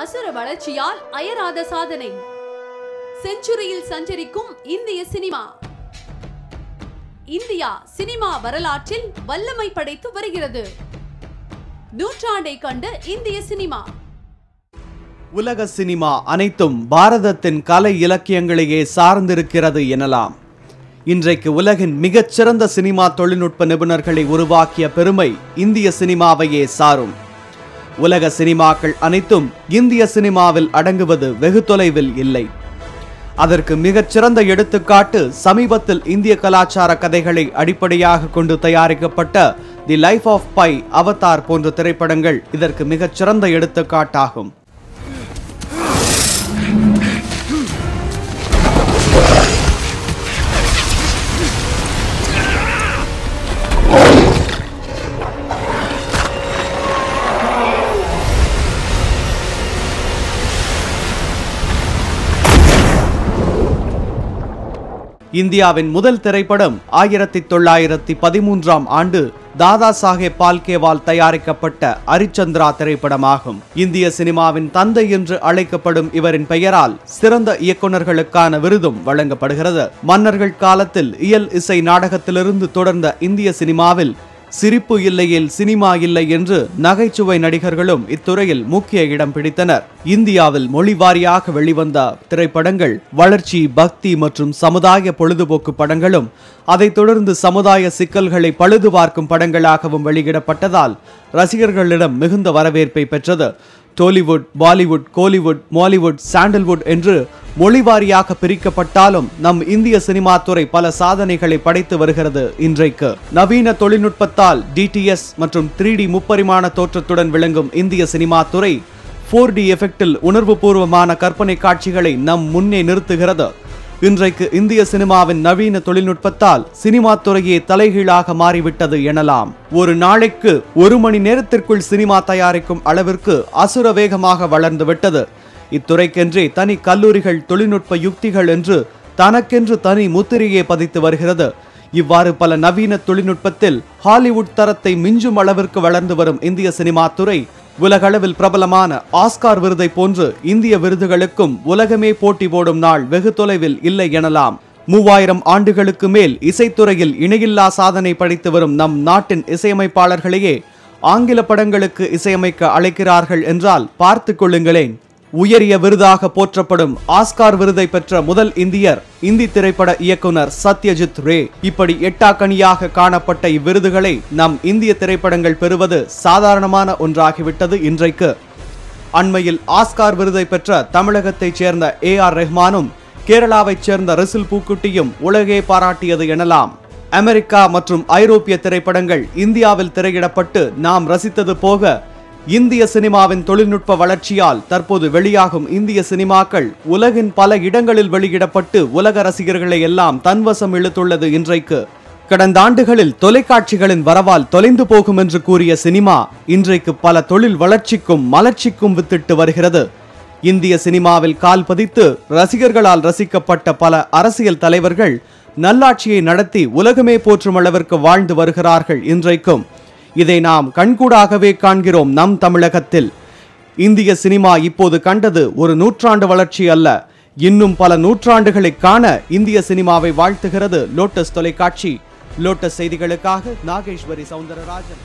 அசுர வளர்ச்சியால் அயராத சாதனை. செஞ்சுரியில் சஞ்சரிக்கும் இந்திய சினிமா. இந்தியா சினிமா வரலாற்றில் வல்லமை படைத்து வருகிறது. நூற்றாண்டை கண்ட இந்திய சினிமா. உலக சினிமா அனைத்தும் பாரதத்தின் கலை இலக்கியங்களையே சார்ந்திருக்கிறது எனலாம். இன்றைக்கு உலகின் மிகச்சிறந்த சினிமா தொழில்நுட்ப நிபுணர்களை உருவாக்கிய பெருமை இந்திய சினிமாவையே சாரும். உலக சினிமாக்கள் அனைத்தும் இந்திய சினிமாவில் அடங்குவது வெகு தொலைவில் இல்லை. அதற்கு மிகச்சிறந்த எடுத்துக்காட்டு சமீபத்தில் இந்திய கலாச்சார கதைகளை அடிப்படையாக கொண்டு தயாரிக்கப்பட்ட the life of Pi, Avatar போன்ற திரைப்படங்கள் இதற்கு மிகச்சிறந்த எடுத்துக்காட்டாகும். இந்தியாவின் முதல் திரைப்படம் 1913ஆம் ஆண்டு தாதா சாஹேப் பால்கேவால் தயாரிக்கப்பட்ட ஹரிச்சந்திரா திரைப்படமாகும். இந்திய சினிமாவின் தந்தை என்று அழைக்கப்படும் இவரின் பெயரால் சிறந்த இயக்குநர்களுக்கான விருதும் வழங்கப்படுகிறது. மன்னர்கள் காலத்தில் இயல் இசை நாடகத்திலிருந்து தொடர்ந்த இந்திய சினிமாவில் சிரிப்பு இல்லையில் சினிமா இல்லை என்று நகைச்சுவை நடிகர்களும் இத்துறையில் முக்கிய இடம் பிடித்தனர். இந்தியாவில் மொழி வாரியாக வெளிவந்த திரைப்படங்கள் வளர்ச்சி, பக்தி மற்றும் சமுதாய பொழுதுபோக்கு படங்களும் அதைத் தொடர்ந்து சமுதாய சிக்கல்களை பழுது பார்க்கும் படங்களாகவும் வெளியிடப்பட்டதால் ரசிகர்களிடம் மிகுந்த வரவேற்பை பெற்றது. Tollywood, Bollywood, Kollywood, Mollywood, sandalwood என்று மொழிவாரியாக பிரிக்கப்பட்டாலும் நம் இந்திய சினிமா துறை பல சாதனைகளை படைத்து வருகிறது. இன்றைக்கு நவீன தொழில்நுட்பத்தால் DTS மற்றும் 3D முப்பரிமாண தோற்றத்துடன் விளங்கும் இந்திய சினிமா துறை 4D எஃபெக்டில் உணர்வுபூர்வமான கற்பனை காட்சிகளை நம் முன்னே நிறுத்துகிறது. இன்றைக்கு இந்திய சினிமாவின் நவீன தொழில்நுட்பத்தால் சினிமா துறையே தலைகீழாக மாறிவிட்டது எனலாம். ஒரு நாளைக்கு 1 மணி நேரத்திற்குள் சினிமா தயாரிக்கும் அளவிற்கு அசுர வேகமாக வளர்ந்துவிட்டது. இத்துறைக்கென்றே தனி கல்லூரிகள், தொழில்நுட்ப யுக்திகள் என்று தனக்கென்று தனி முத்திரையை பதித்து வருகிறது. இவ்வாறு பல நவீன தொழில்நுட்பத்தில் ஹாலிவுட் தரத்தை மிஞ்சும் அளவிற்கு வளர்ந்து வரும் இந்திய சினிமா துறை உலகளவில் பிரபலமான ஆஸ்கார் விருதை போன்று இந்திய விருதுகளுக்கும் உலகமே போட்டி போடும் நாள் வெகு தொலைவில் இல்லை எனலாம். 3000 ஆண்டுகளுக்கு மேல் இசைத்துறையில் இணையில்லா சாதனை படைத்து வரும் நம் நாட்டின் இசையமைப்பாளர்களையே ஆங்கில படங்களுக்கு இசையமைக்க அழைக்கிறார்கள் என்றால் பார்த்து கொள்ளுங்களேன். உயரிய விருதாக போற்றப்படும் ஆஸ்கார் விருதை பெற்ற முதல் இந்தியர் இந்தி திரைப்பட இயக்குனர் சத்யஜித் ரே. இப்படி எட்டாக்கணியாக காணப்பட்ட இவ்விருதுகளை நம் இந்திய திரைப்படங்கள் பெறுவது சாதாரணமான ஒன்றாகிவிட்டது இன்றைக்கு. அண்மையில் ஆஸ்கார் விருதை பெற்ற தமிழகத்தைச் சேர்ந்த AR ரஹ்மானும் கேரளாவைச் சேர்ந்த ரிசில் பூக்குட்டியும் உலகே பாராட்டியது எனலாம். அமெரிக்கா மற்றும் ஐரோப்பிய திரைப்படங்கள் இந்தியாவில் திரையிடப்பட்டு நாம் ரசித்தது போக இந்திய சினிமாவின் தொழில்நுட்ப வளர்ச்சியால் தற்போது வெளியாகும் இந்திய சினிமாக்கள் உலகின் பல இடங்களில் வெளியிடப்பட்டு உலக ரசிகர்களை எல்லாம் தன்வசம் இழுத்துள்ளது. இன்றைக்கு கடந்த ஆண்டுகளில் தொலைக்காட்சிகளின் வரவால் தொலைந்து போகும் என்று கூறிய சினிமா இன்றைக்கு பல தொழில் வளர்ச்சிக்கும் மலர்ச்சிக்கும் வித்திட்டு வருகிறது. இந்திய சினிமாவில் கால் பதித்து ரசிகர்களால் ரசிக்கப்பட்ட பல அரசியல் தலைவர்கள் நல்லாட்சியை நடத்தி உலகமே போற்றும் அளவிற்கு வாழ்ந்து வருகிறார்கள். இன்றைக்கும் இதை நாம் கண்கூடாகவே காண்கிறோம். நம் தமிழகத்தில் இந்திய சினிமா இப்போது கண்டது ஒரு நூற்றாண்டு வளர்ச்சி அல்ல, இன்னும் பல நூற்றாண்டுகளை காண இந்திய சினிமாவை வாழ்த்துகிறது லோட்டஸ் தொலைக்காட்சி. லோட்டஸ் செய்திகளுக்காக நாகேஸ்வரி சவுந்தரராஜன்.